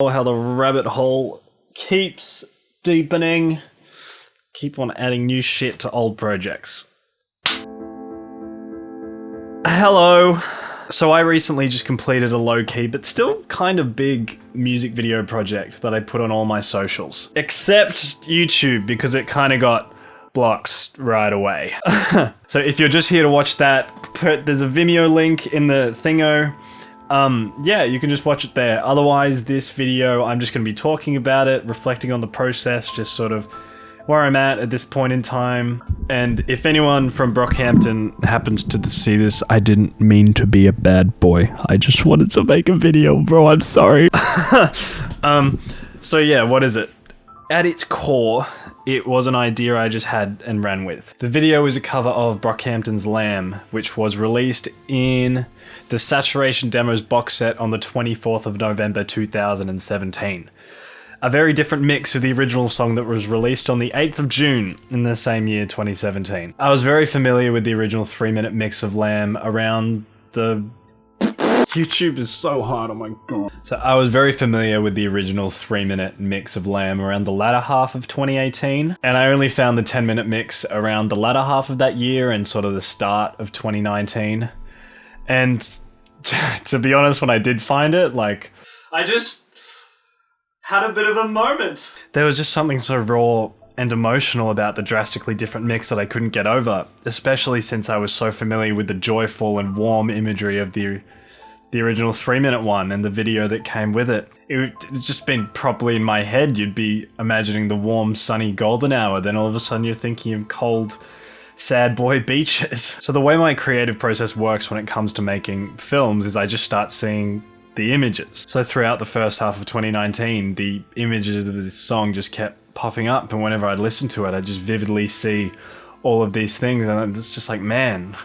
How the rabbit hole keeps deepening. Keep on adding new shit to old projects. Hello. So I recently just completed a low-key but still kind of big music video project that I put on all my socials. Except YouTube, because it kind of got blocked right away. So if you're just here to watch that, there's a Vimeo link in the thingo. Yeah, you can just watch it there. Otherwise, this video, I'm just going to be talking about it, reflecting on the process, just sort of where I'm at this point in time. And if anyone from Brockhampton happens to see this, I didn't mean to be a bad boy. I just wanted to make a video, bro. I'm sorry. So yeah, what is it? At its core, it was an idea I just had and ran with. The video is a cover of Brockhampton's Lamb, which was released in the Saturation Demos box set on the 24th of November 2017. A very different mix of the original song that was released on the 8th of June in the same year, 2017. I was very familiar with the original 3-minute mix of Lamb around the... YouTube is so hard, oh my god. So I was very familiar with the original 3-minute mix of Lamb around the latter half of 2018, and I only found the 10-minute mix around the latter half of that year and sort of the start of 2019. And to be honest, when I did find it, like, I just had a bit of a moment. There was just something so raw and emotional about the drastically different mix that I couldn't get over, especially since I was so familiar with the joyful and warm imagery of the original 3-minute one and the video that came with it. It's just been properly in my head. You'd be imagining the warm, sunny golden hour, then all of a sudden you're thinking of cold, sad boy beaches. So the way my creative process works when it comes to making films is I just start seeing the images. So throughout the first half of 2019, the images of this song just kept popping up, and whenever I'd listen to it, I'd just vividly see all of these things, and it's just like, man,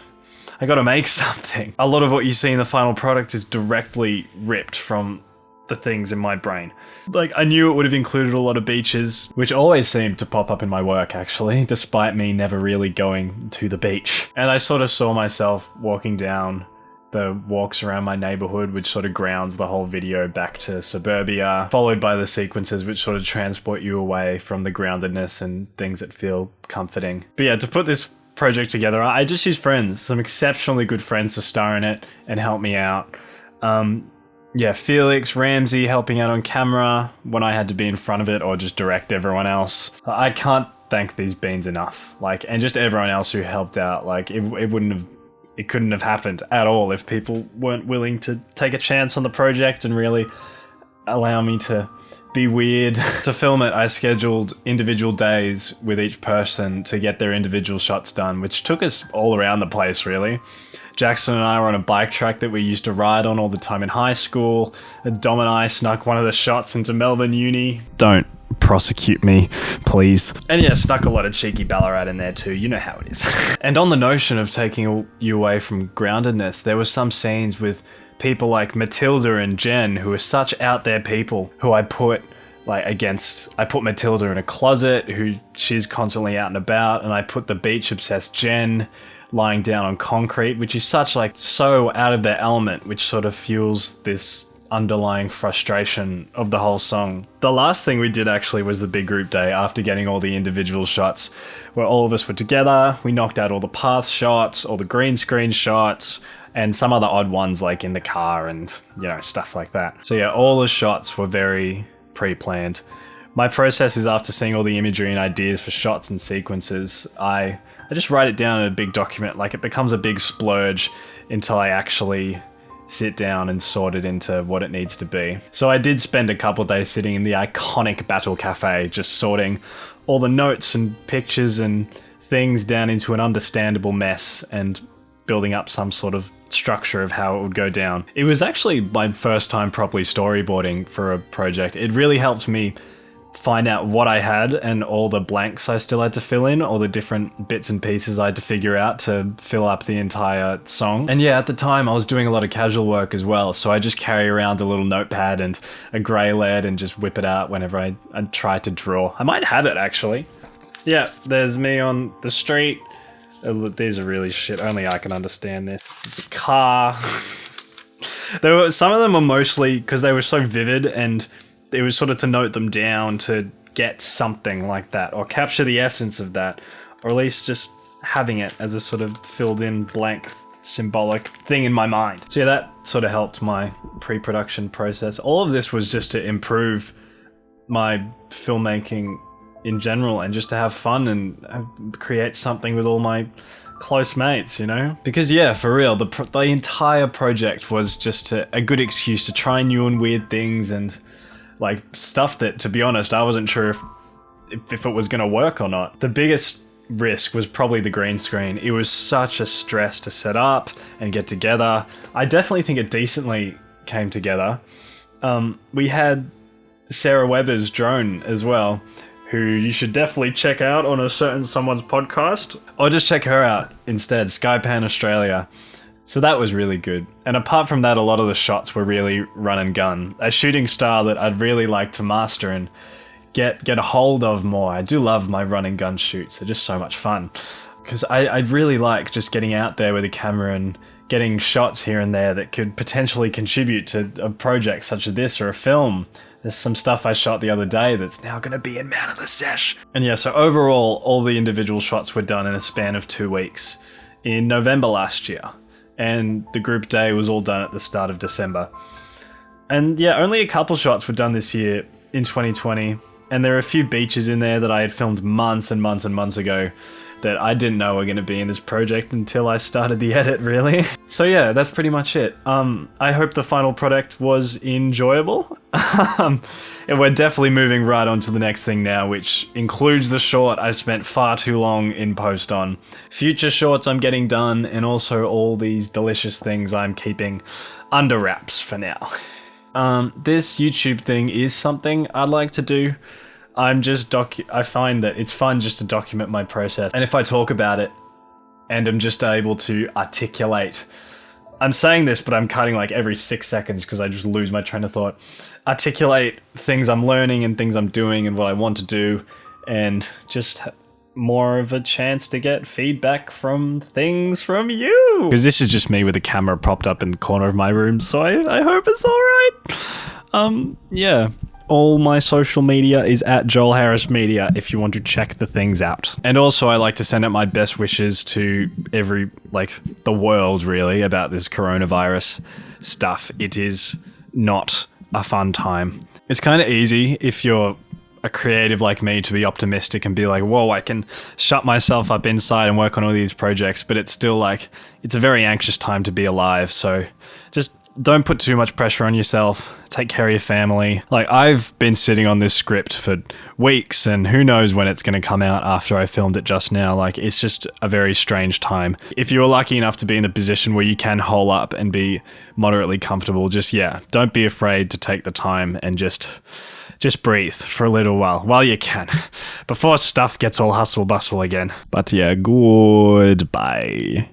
I gotta make something. A lot of what you see in the final product is directly ripped from the things in my brain. Like, I knew it would have included a lot of beaches, which always seemed to pop up in my work, actually, despite me never really going to the beach. And I sort of saw myself walking down the walks around my neighborhood, which sort of grounds the whole video back to suburbia, followed by the sequences which sort of transport you away from the groundedness and things that feel comforting. But yeah, to put this project together, I just used friends, some exceptionally good friends to star in it and help me out. Yeah, Felix, Ramsey helping out on camera when I had to be in front of it or just direct everyone else. I can't thank these beans enough, like, and just everyone else who helped out. Like, it couldn't have happened at all if people weren't willing to take a chance on the project and really allow me to be weird. To film it, I scheduled individual days with each person to get their individual shots done, which took us all around the place, really. Jackson and I were on a bike track that we used to ride on all the time in high school. Dom and I snuck one of the shots into Melbourne Uni. Don't prosecute me, please. And yeah, stuck a lot of cheeky Ballarat in there too, you know how it is. And on the notion of taking you away from groundedness, there were some scenes with people like Matilda and Jen, who are such out there people, who I put Matilda in a closet, she's constantly out and about, and I put the beach obsessed Jen lying down on concrete, which is so out of their element, which sort of fuels this underlying frustration of the whole song. The last thing we did actually was the big group day after getting all the individual shots where all of us were together. We knocked out all the path shots, all the green screen shots, and some other odd ones like in the car and, you know, stuff like that. So yeah, all the shots were very pre-planned. My process is, after seeing all the imagery and ideas for shots and sequences, I just write it down in a big document. Like, it becomes a big splurge until I actually sit down and sort it into what it needs to be. So I did spend a couple days sitting in the iconic Battle Cafe, just sorting all the notes and pictures and things down into an understandable mess and building up some sort of structure of how it would go down. It was actually my first time properly storyboarding for a project. It really helped me find out what I had and all the blanks I still had to fill in, all the different bits and pieces I had to figure out to fill up the entire song. And yeah, at the time I was doing a lot of casual work as well, so I just carry around a little notepad and a grey lead and just whip it out whenever I try to draw. I might have it, actually. Yeah, there's me on the street. These are really shit, only I can understand this. There's a car. Some of them were mostly, because they were so vivid and it was sort of to note them down, to get something like that, or capture the essence of that, or at least just having it as a sort of filled in blank symbolic thing in my mind. So yeah, that sort of helped my pre-production process. All of this was just to improve my filmmaking in general, and just to have fun and create something with all my close mates, you know? Because yeah, for real, the entire project was just a good excuse to try new and weird things, and like stuff that, to be honest, I wasn't sure if it was gonna work or not. The biggest risk was probably the green screen. It was such a stress to set up and get together. I definitely think it decently came together. We had Sarah Weber's drone as well, who you should definitely check out on a certain someone's podcast, or just check her out instead, Skypan Australia. So that was really good. And apart from that, a lot of the shots were really run and gun, a shooting style that I'd really like to master and get a hold of more. I do love my run and gun shoots. They're just so much fun, because I'd really like just getting out there with a camera and getting shots here and there that could potentially contribute to a project such as this, or a film. There's some stuff I shot the other day that's now going to be in Man of the Sesh. And yeah, so overall, all the individual shots were done in a span of 2 weeks in November last year. And the group day was all done at the start of December. And yeah, only a couple shots were done this year in 2020. And there are a few beaches in there that I had filmed months and months and months ago that I didn't know were going to be in this project until I started the edit, really. So yeah, that's pretty much it. I hope the final product was enjoyable. And we're definitely moving right on to the next thing now, which includes the short I spent far too long in post on. Future shorts I'm getting done, and also all these delicious things I'm keeping under wraps for now. This YouTube thing is something I'd like to do. I find that it's fun just to document my process. And if I talk about it and I'm just able to articulate, I'm saying this, but I'm cutting like every 6 seconds because I just lose my train of thought. Articulate things I'm learning and things I'm doing and what I want to do, and just more of a chance to get feedback from things from you. Because this is just me with a camera propped up in the corner of my room, so I hope it's alright. Yeah. All my social media is at Joel Harris Media if you want to check the things out. And also I like to send out my best wishes to the world really, about this coronavirus stuff. It is not a fun time. It's kind of easy if you're a creative like me to be optimistic and be like, whoa, I can shut myself up inside and work on all these projects, but it's still like, it's a very anxious time to be alive. So just don't put too much pressure on yourself. Take care of your family. Like, I've been sitting on this script for weeks, and who knows when it's going to come out after I filmed it just now. Like, it's just a very strange time. If you were lucky enough to be in the position where you can hole up and be moderately comfortable, don't be afraid to take the time and just breathe for a little while you can, before stuff gets all hustle bustle again. But yeah, goodbye.